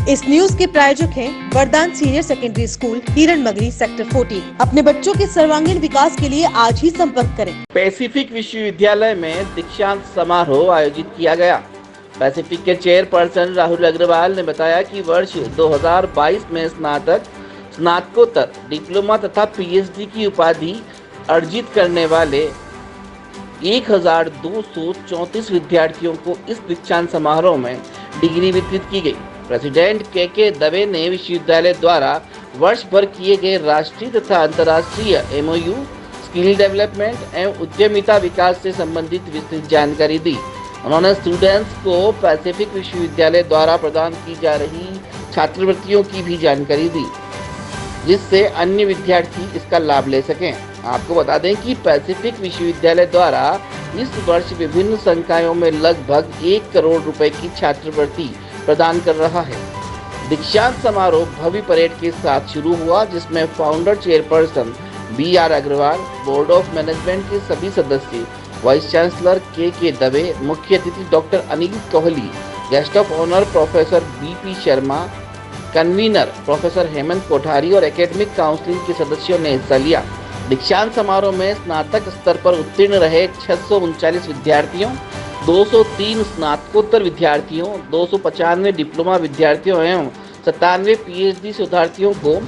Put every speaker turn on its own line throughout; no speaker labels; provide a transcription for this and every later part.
इस न्यूज के प्रायोजक हैं वरदान senior secondary school, Hiranmagri, sector 14। अपने बच्चों के सर्वांगीण विकास के लिए आज ही संपर्क करें।
पैसिफिक विश्वविद्यालय में दीक्षांत समारोह आयोजित किया गया। पैसिफिक के चेयरपर्सन राहुल अग्रवाल ने बताया कि वर्ष 2022 में स्नातक, स्नातकोत्तर, डिप्लोमा तथा पीएचडी की उपाधि अर्जित करने वाले 1234 विद्यार्थियों को इस दीक्षांत समारोह में डिग्री वितरित की गई। प्रेसिडेंट के दवे ने विश्वविद्यालय द्वारा वर्ष भर किए गए राष्ट्रीय तथा अंतर्राष्ट्रीय MOU, स्किल डेवलपमेंट एवं उद्यमिता विकास से संबंधित विस्तृत जानकारी दी। उन्होंने स्टूडेंट्स को पैसिफिक विश्वविद्यालय द्वारा प्रदान की जा रही छात्रवृत्तियों की भी जानकारी दी, जिससे अन्य विद्यार्थी इसका लाभ ले सकें। आपको बता दें कि पैसिफिक विश्वविद्यालय द्वारा इस वर्ष विभिन्न संकायों में लगभग 1 करोड़ रुपए की छात्रवृत्ति प्रदान कर रहा है। दीक्षांत समारोह भव्य परेड के साथ शुरू हुआ, जिसमें founder chairperson BR Agarwal, board of management के सभी सदस्य, वाइस चांसलर के दवे, मुख्य अतिथि doctor Anil Kohli, guest of honour professor BP Sharma, convener professor Hemant Kothari और एकेडमिक काउंसिल के सदस्यों ने हिस्सा लिया। दीक्षांत समारोह में स्नातक स्तर पर उत्तीर्ण रहे 639 विद्यार्थियों, 203 स्नातकोत्तर विद्यार्थियों, 295 डिप्लोमा विद्यार्थियों एवं 97 PhD शोधार्थियों को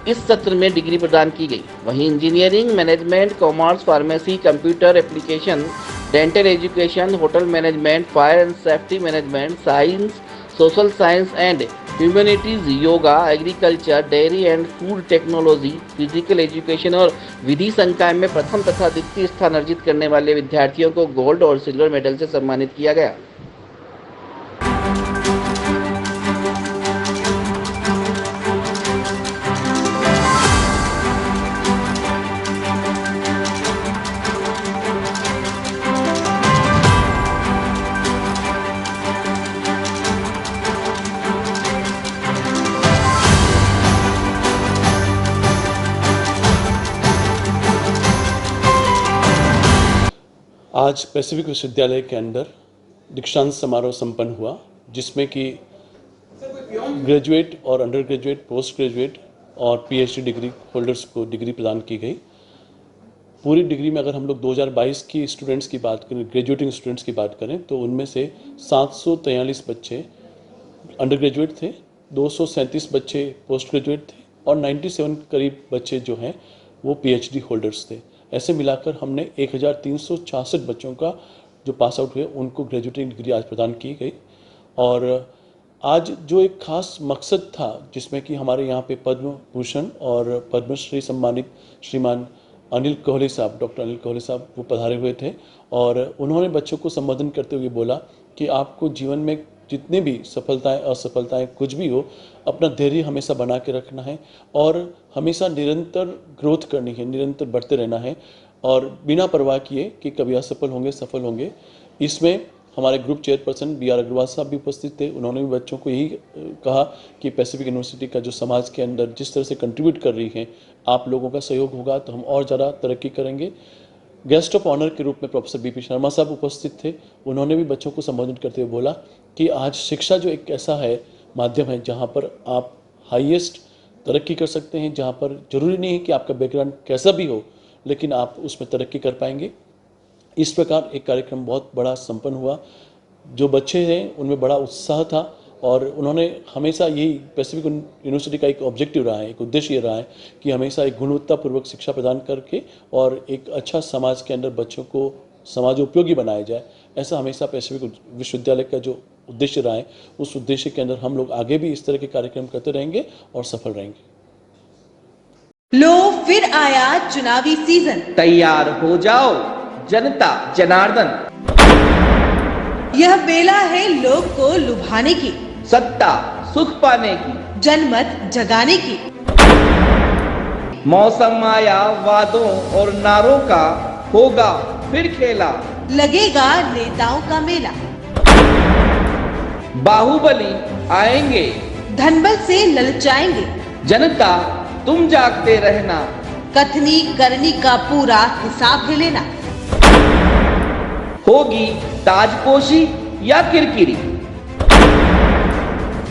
इस सत्र में डिग्री प्रदान की गई। वहीं engineering, management, commerce, pharmacy, computer application, dental education, hotel management, fire and safety management, science, social science and humanities, yoga, agriculture, dairy and food technology, physical education और विधि संकाय में प्रथम तथा द्वितीय स्थान अर्जित करने वाले विद्यार्थियों को गोल्ड और सिल्वर मेडल से सम्मानित किया गया।
आज पैसिफिक विश्वविद्यालय के अंदर दीक्षांत समारोह संपन्न हुआ, जिसमें कि ग्रेजुएट और अंडर ग्रेजुएट, पोस्ट ग्रेजुएट और PhD डिग्री होल्डर्स को डिग्री प्रदान की गई। पूरी डिग्री में अगर हम लोग 2022 की स्टूडेंट्स की बात करें, ग्रेजुएटिंग स्टूडेंट्स की बात करें, तो उनमें से 743 बच्चे अंडर ग्रेजुएट थे, 237 बच्चे पोस्ट ग्रेजुएट थे और 97 करीब बच्चे जो हैं वो PhD होल्डर्स थे। ऐसे मिलाकर हमने 1366 बच्चों का जो पास आउट हुए उनको ग्रेजुएटिंग डिग्री आज प्रदान की गई। और आज जो एक खास मकसद था, जिसमें कि हमारे यहाँ पे पद्म भूषण और पद्मश्री सम्मानित श्रीमान अनिल कोहली साहब, डॉक्टर अनिल कोहली साहब, वो पधारे हुए थे और उन्होंने बच्चों को संबोधन करते हुए बोला कि आपको जीवन में जितने भी सफलताएं असफलताएं कुछ भी हो, अपना धैर्य हमेशा बना के रखना है और हमेशा निरंतर ग्रोथ करनी है, निरंतर बढ़ते रहना है और बिना परवाह किए कि कभी असफल होंगे सफल होंगे। इसमें हमारे ग्रुप चेयरपर्सन BR अग्रवाल साहब भी उपस्थित थे। उन्होंने भी बच्चों को यही कहा कि पैसिफिक यूनिवर्सिटी का जो समाज के अंदर जिस तरह से कंट्रीब्यूट कर रही है, आप लोगों का सहयोग होगा तो हम और ज़्यादा तरक्की करेंगे। गेस्ट ऑफ ऑनर के रूप में प्रोफेसर BP शर्मा साहब उपस्थित थे। उन्होंने भी बच्चों को संबोधित करते हुए बोला कि आज शिक्षा जो एक ऐसा है माध्यम है जहाँ पर आप हाईएस्ट तरक्की कर सकते हैं, जहाँ पर जरूरी नहीं है कि आपका बैकग्राउंड कैसा भी हो, लेकिन आप उसमें तरक्की कर पाएंगे। इस प्रकार एक कार्यक्रम बहुत बड़ा संपन्न हुआ। जो बच्चे हैं उनमें बड़ा उत्साह था और उन्होंने हमेशा यही पैसिफिक यूनिवर्सिटी का एक ऑब्जेक्टिव रहा है, एक उद्देश्य ये रहा है कि हमेशा एक गुणवत्तापूर्वक शिक्षा प्रदान करके और एक अच्छा समाज के अंदर बच्चों को समाज उपयोगी बनाया जाए। ऐसा हमेशा पैसिफिक विश्वविद्यालय का जो उद्देश्य रहा है, उस उद्देश्य के अंदर हम लोग आगे भी इस तरह के कार्यक्रम करते रहेंगे और सफल रहेंगे।
लो फिर आया चुनावी सीजन,
तैयार हो जाओ जनता जनार्दन।
यह बेला है लोग को लुभाने की,
सत्ता सुख पाने की,
जनमत जगाने की।
मौसम आया वादों और नारों का, होगा फिर खेला,
लगेगा नेताओं का मेला।
बाहुबली आएंगे,
धनबल से ललचाएंगे,
जनता तुम जागते रहना,
कथनी करनी का पूरा हिसाब है लेना।
होगी ताजपोशी या किरकिरी,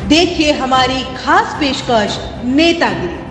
देखिए हमारी खास पेशकश नेतागिरी।